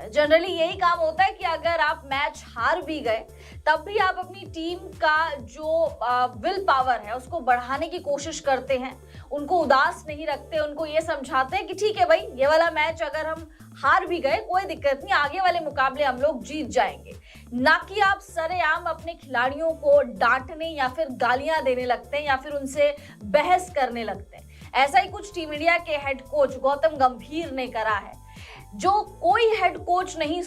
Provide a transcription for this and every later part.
है। जनरली यही काम होता है कि अगर आप मैच हार भी गए तब भी आप अपनी टीम का जो विल पावर है उसको बढ़ाने की कोशिश करते हैं, उनको उदास नहीं रखते, उनको ये समझाते हैं कि ठीक है भाई, ये वाला मैच अगर हम हार भी गए कोई दिक्कत नहीं, आगे वाले मुकाबले हम लोग जीत जाएंगे। ना कि आप सरेआम अपने खिलाड़ियों को डांटने या फिर गालियां देने लगते हैं या फिर उनसे बहस करने लगते हैं। ऐसा ही कुछ टीम इंडिया के हेड कोच गौतम गंभीर ने करा है। जो कोई हेड कोच नहीं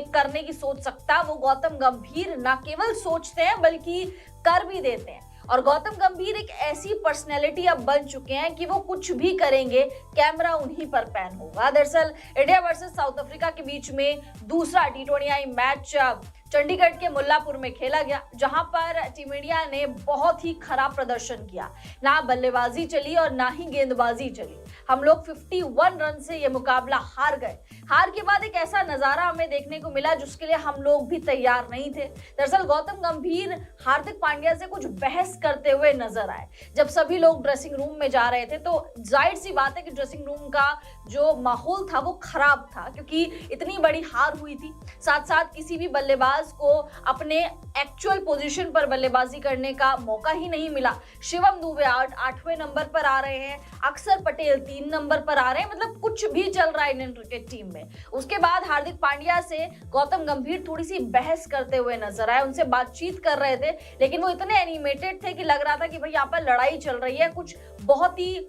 करने की सोच सकता, वो गौतम गंभीर ना केवल सोचते हैं बल्कि कर भी देते हैं। और गौतम गंभीर एक ऐसी पर्सनैलिटी अब बन चुके हैं कि वो कुछ भी करेंगे, कैमरा उन्हीं पर पैन होगा। दरअसल इंडिया वर्सेस साउथ अफ्रीका के बीच में दूसरा T20I मैच चंडीगढ़ के मुल्लापुर में खेला गया, जहां पर टीम इंडिया ने बहुत ही खराब प्रदर्शन किया। ना बल्लेबाजी चली और ना ही गेंदबाजी चली। हम लोग 51 रन से ये मुकाबला हार गए। हार के बाद एक ऐसा नजारा हमें देखने को मिला जिसके लिए हम लोग भी तैयार नहीं थे। दरअसल गौतम गंभीर हार्दिक पांड्या से कुछ बहस करते हुए नजर आए। जब सभी लोग ड्रेसिंग रूम में जा रहे थे तो जाहिर सी बात है कि ड्रेसिंग रूम का जो माहौल था वो खराब था, क्योंकि इतनी बड़ी हार हुई थी। साथ साथ किसी भी बल्लेबाज को अपने एक्चुअल पोजीशन पर बल्लेबाजी करने का मौका ही नहीं मिला। शिवम दुबे 8वें नंबर पर आ रहे हैं, अक्षर पटेल 3 नंबर पर आ रहे हैं, मतलब कुछ भी चल रहा है इंडियन क्रिकेट टीम में। उसके बाद हार्दिक पांड्या से गौतम गंभीर थोड़ी सी बहस करते हुए नजर आए, उनसे बातचीत कर रहे थे, लेकिन वो इतने एनिमेटेड थे कि लग रहा था कि भाई यहाँ पर लड़ाई चल रही है, कुछ बहुत ही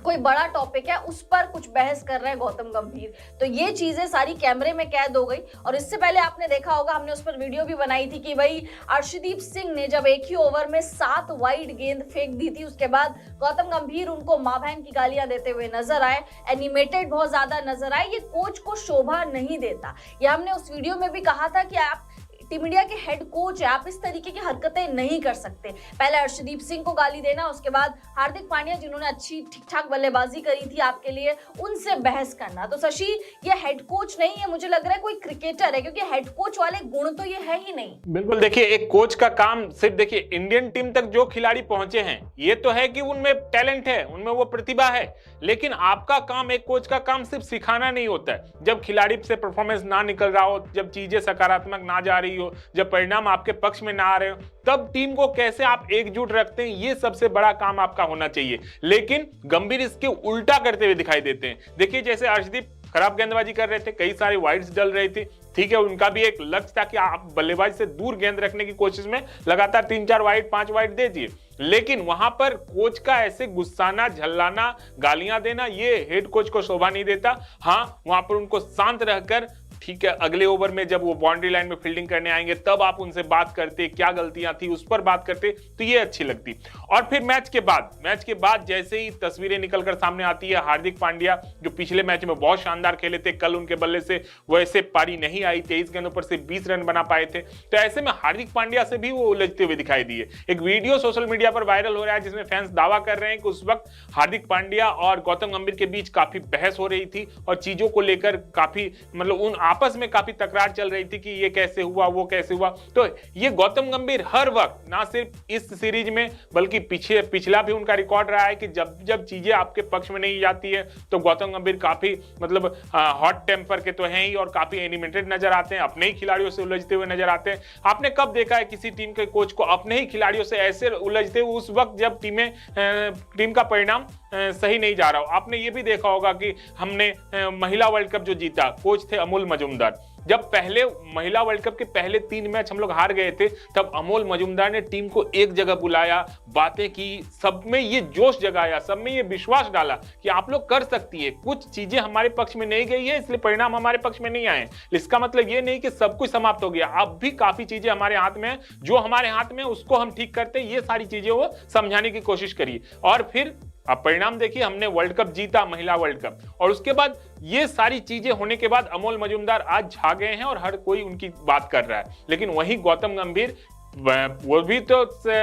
कोई बड़ा टॉपिक है उस पर कुछ बहस कर रहे हैं गौतम गंभीर। तो ये चीजें सारी कैमरे में कैद हो गई। और इससे पहले आपने देखा होगा, हमने उस पर वीडियो भी बनाई थी कि भाई अर्शदीप सिंह ने जब एक ही ओवर में 7 वाइड गेंद फेंक दी थी, उसके बाद गौतम गंभीर उनको मां बहन की गालियां देते हुए नजर आए, एनिमेटेड बहुत ज्यादा नजर आए। ये कोच को शोभा नहीं देता। ये हमने उस वीडियो में भी कहा था कि आप टीम इंडिया के हेड कोच है, आप इस तरीके की हरकतें नहीं कर सकते। पहले अर्शदीप सिंह को गाली देना, उसके बाद हार्दिक पांड्या जिन्होंने अच्छी ठीक ठाक बल्लेबाजी करी थी आपके लिए, उनसे बहस करना। तो शशि, ये हेड कोच नहीं है, मुझे लग रहा है कोई क्रिकेटर है, क्योंकि हेड कोच वाले गुण तो ये है ही नहीं। बिल्कुल, देखिए एक कोच का काम सिर्फ, देखिए इंडियन टीम तक जो खिलाड़ी पहुंचे हैं ये तो है कि उनमें टैलेंट है, उनमें वो प्रतिभा है, लेकिन आपका काम, एक कोच का काम सिर्फ सिखाना नहीं होता है। जब खिलाड़ी से परफॉर्मेंस ना निकल रहा हो, जब चीजें सकारात्मक ना जा रही हो, जब परिणाम आपके पक्ष में ना आ रहे हो, तब टीम को कैसे आप एकजुट रखते हैं, ये सबसे बड़ा काम आपका होना चाहिए। लेकिन गंभीर इसके उल्टा करते हुए दिखाई देते हैं। देखिए जैसे अर्शदीप खराब गेंदबाजी कर रहे थे, कई सारी वाइड्स डल रही थी, ठीक है, उनका भी एक लक्ष्य था कि आप बल्लेबाज से दूर गेंद रखने की कोशिश में लगातार 3-4 वाइड 5 वाइड दे दिए, लेकिन वहां पर कोच का ऐसे गुस्साना, झल्लाना, गालियां देना, ये हेड कोच को शोभा नहीं देता। हाँ, वहां पर उनको शांत रहकर, ठीक है, अगले ओवर में जब वो बाउंड्री लाइन में फील्डिंग करने आएंगे तब आप उनसे बात करते, क्या गलतियां थी उस पर बात करते, तो ये अच्छी लगती। और फिर मैच के बाद जैसे ही तस्वीरें निकलकर सामने आती है, हार्दिक पांड्या जो पिछले मैच में बहुत शानदार खेले थे, कल उनके बल्ले से वैसे पारी नहीं आई, 23 गेंदों पर से 20 रन बना पाए थे, तो ऐसे में हार्दिक पांड्या से भी वो उलझते हुए दिखाई दिए। एक वीडियो सोशल मीडिया पर वायरल हो रहा है जिसमें फैंस दावा कर रहे हैं कि उस वक्त हार्दिक पांड्या और गौतम गंभीर के बीच काफी बहस हो रही थी और चीजों को लेकर काफी, मतलब उन आपस में काफी तकरार चल रही थी कि ये कैसे हुआ, वो कैसे हुआ। तो ये गौतम गंभीर हर वक्त, ना सिर्फ इस सीरीज में बल्कि पिछला भी उनका रिकॉर्ड रहा है कि जब जब चीजें आपके पक्ष में नहीं जाती है तो गौतम गंभीर काफी, मतलब हॉट टेम्पर के तो हैं ही और काफी एनिमेटेड नजर आते हैं, अपने ही खिलाड़ियों से उलझते हुए नजर आते हैं। आपने कब देखा है किसी टीम के कोच को अपने ही खिलाड़ियों से ऐसे उलझते हुए उस वक्त जब टीम का परिणाम सही नहीं जा रहा हो? आपने ये भी देखा होगा कि हमने महिला वर्ल्ड कप जो जीता, कोच थे अमोल मजूमदार। जब पहले महिला वर्ल्ड कप के पहले 3 मैच हम लोग हार गए थे, तब अमोल मजूमदार ने टीम को एक जगह बुलाया, बातें की, सब में ये जोश जगाया, सब में ये विश्वास डाला कि आप लोग कर सकती है। कुछ चीजें हमारे पक्ष में नहीं गई है इसलिए परिणाम हमारे पक्ष में नहीं आए, इसका मतलब ये नहीं कि सब कुछ समाप्त हो गया, अब भी काफी चीजें हमारे हाथ में है, जो हमारे हाथ में उसको हम ठीक करते हैं, ये सारी चीजें वो समझाने की कोशिश करिए। और फिर अब परिणाम देखिए, हमने वर्ल्ड कप जीता, महिला वर्ल्ड कप, और उसके बाद ये सारी चीजें होने के बाद अमोल मजूमदार आज छा गए हैं और हर कोई उनकी बात कर रहा है। लेकिन वही गौतम गंभीर, वो भी तो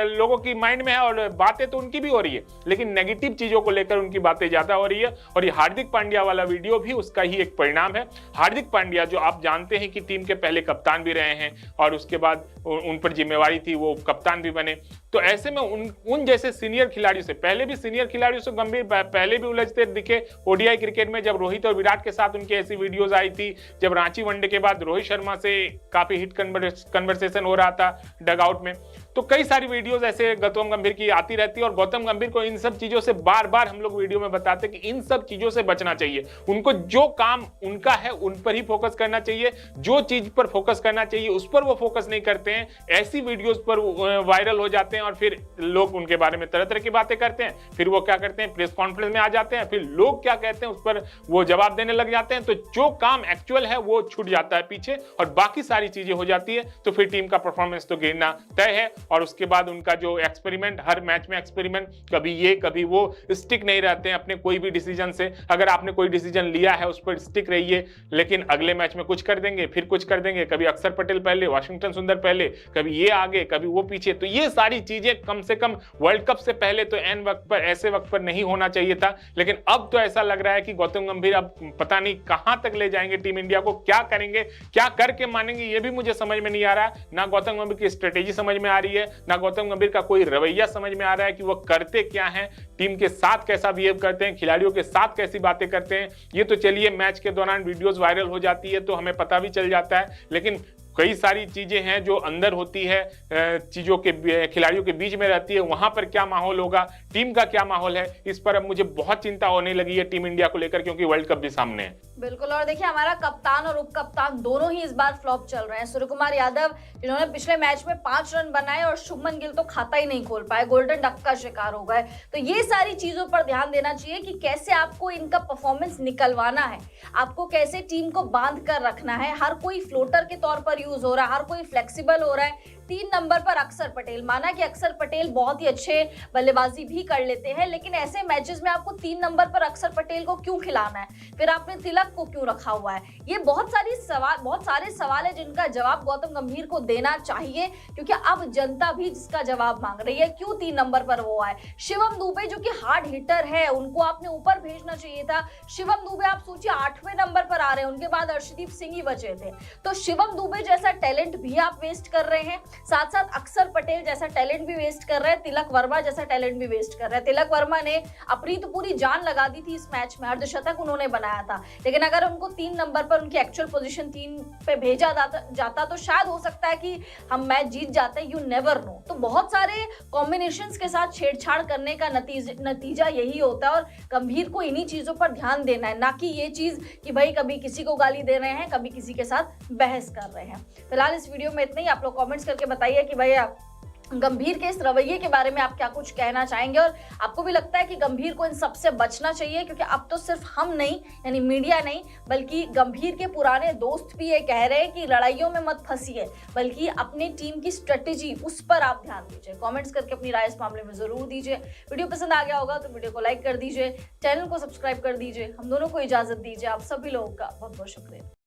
लोगों की माइंड में है और बातें तो उनकी भी हो रही है, लेकिन नेगेटिव चीजों को लेकर उनकी बातें ज्यादा हो रही है। और ये हार्दिक पांड्या वाला वीडियो भी उसका ही एक परिणाम है। हार्दिक पांड्या जो आप जानते हैं कि टीम के पहले कप्तान भी रहे हैं और उसके बाद उन पर जिम्मेवारी थी, वो कप्तान भी बने। तो ऐसे में उन जैसे सीनियर खिलाड़ियों से, पहले भी सीनियर खिलाड़ियों से गंभीर पहले भी उलझते दिखे ओडीआई क्रिकेट में, जब रोहित और विराट के साथ उनकी ऐसी वीडियोस आई थी, जब रांची वनडे के बाद रोहित शर्मा से काफी हिट कन्वर्सेशन हो रहा था डगआउट में। तो कई सारी वीडियोस ऐसे गौतम गंभीर की आती रहती है, और गौतम गंभीर को इन सब चीजों से बार बार हम लोग वीडियो में बताते हैं कि इन सब चीजों से बचना चाहिए। उनको जो काम उनका है उन पर ही फोकस करना चाहिए, जो चीज पर फोकस करना चाहिए उस पर वो फोकस नहीं करते हैं। ऐसी वीडियोस पर वायरल हो जाते हैं और फिर लोग उनके बारे में तरह तरह की बातें करते हैं। फिर वो क्या करते हैं, प्रेस कॉन्फ्रेंस में आ जाते हैं, फिर लोग क्या कहते हैं उस पर वो जवाब देने लग जाते हैं। तो जो काम एक्चुअल है वो छूट जाता है पीछे, और बाकी सारी चीजें हो जाती है। तो फिर टीम का परफॉर्मेंस तो गिरना तय है। और उसके बाद उनका जो एक्सपेरिमेंट, हर मैच में एक्सपेरिमेंट, कभी ये कभी वो, स्टिक नहीं रहते हैं अपने कोई भी डिसीजन से। अगर आपने कोई डिसीजन लिया है उस पर स्टिक रहिए, लेकिन अगले मैच में कुछ कर देंगे, फिर कुछ कर देंगे, कभी अक्षर पटेल पहले, वाशिंगटन सुंदर पहले, कभी ये आगे, कभी वो पीछे। तो ये सारी चीजें कम से कम वर्ल्ड कप से पहले तो एन वक्त पर, ऐसे वक्त पर नहीं होना चाहिए था। लेकिन अब तो ऐसा लग रहा है कि गौतम गंभीर अब पता नहीं कहां तक ले जाएंगे टीम इंडिया को, क्या करेंगे, क्या करके मानेंगे, ये भी मुझे समझ में नहीं आ रहा। ना गौतम गंभीर की स्ट्रेटेजी समझ में आ रही है, ना गौतम गंभीर का कोई रवैया समझ में आ रहा है कि वो करते क्या हैं, टीम के साथ कैसा बिहेव करते हैं, खिलाड़ियों के साथ कैसी बातें करते हैं। ये तो चलिए मैच के दौरान वीडियोस वायरल हो जाती है तो हमें पता भी चल जाता है, लेकिन कई सारी चीजें हैं जो अंदर होती है, चीजों के खिलाड़ियों के बीच में रहती है, वहां पर क्या माहौल होगा, टीम का क्या माहौल है, इस पर अब मुझे बहुत चिंता होने लगी है टीम इंडिया को लेकर, क्योंकि वर्ल्ड कप भी सामने है। बिल्कुल। और देखिए हमारा कप्तान और उप कप्तान दोनों ही इस बार फ्लॉप चल रहे हैं। सूर्यकुमार यादव जिन्होंने पिछले मैच में 5 रन बनाए, और शुभमन गिल तो खाता ही नहीं खोल पाए, गोल्डन डक का शिकार हो गए। तो ये सारी चीजों पर ध्यान देना चाहिए कि कैसे आपको इनका परफॉर्मेंस निकलवाना है, आपको कैसे टीम को बांध कर रखना है। हर कोई फ्लोटर के तौर पर यूज हो रहा है, हर कोई फ्लेक्सिबल हो रहा है। 3 नंबर पर अक्षर पटेल, माना कि अक्षर पटेल बहुत ही अच्छे बल्लेबाजी भी कर लेते हैं, लेकिन ऐसे मैचेस में आपको 3 नंबर पर अक्षर पटेल को क्यों खिलाना है, फिर आपने तिलक को क्यों रखा हुआ है। ये बहुत सारे सवाल है जिनका जवाब गौतम गंभीर को देना चाहिए, क्योंकि अब जनता भी जिसका जवाब मांग रही है, क्यों 3 नंबर पर वो आए। शिवम दुबे जो कि हार्ड हिटर है, उनको आपने ऊपर भेजना चाहिए था। शिवम दुबे आप सोचिए 8वें नंबर पर आ रहे हैं, उनके बाद अर्शदीप सिंह ही बचे थे। तो शिवम दुबे जैसा टैलेंट भी आप वेस्ट कर रहे हैं, साथ साथ अक्षर पटेल जैसा टैलेंट भी वेस्ट कर रहे हैं, तिलक वर्मा जैसा टैलेंट भी वेस्ट कर रहे हैं। तिलक वर्मा ने अपनी तो पूरी जान लगा दी थी इस मैच में, अर्धशतक उन्होंने बनाया था, लेकिन अगर उनको 3 नंबर पर उनकी एक्चुअल पोजीशन 3 पे भेजा जाता तो शायद हो सकता है कि हम मैच जीत जाते, यू नेवर नो। तो बहुत सारे कॉम्बिनेशंस के साथ छेड़छाड़ करने का नतीजा यही होता है, और गंभीर को इन्हीं चीजों पर ध्यान देना है, ना कि ये चीज कि भाई कभी किसी को गाली दे रहे हैं, कभी किसी के साथ बहस कर रहे हैं। फिलहाल इस वीडियो में इतना ही। आप लोग कमेंट्स करके बताइए कि भैया गंभीर के इस रवैये के बारे में आप क्या कुछ कहना चाहेंगे, और आपको भी लगता है कि गंभीर को इन सबसे बचना चाहिए, क्योंकि अब तो सिर्फ हम नहीं, यानी मीडिया नहीं, बल्कि गंभीर के पुराने दोस्त भी ये कह रहे हैं कि लड़ाइयों में मत फंसिए, बल्कि अपनी टीम की स्ट्रेटेजी उस पर आप ध्यान दीजिए। कमेंट्स करके अपनी राय इस मामले में जरूर दीजिए। वीडियो पसंद आ गया होगा तो वीडियो को लाइक कर दीजिए, चैनल को सब्सक्राइब कर दीजिए। हम दोनों को इजाजत दीजिए। आप सभी लोगों का बहुत बहुत शुक्रिया।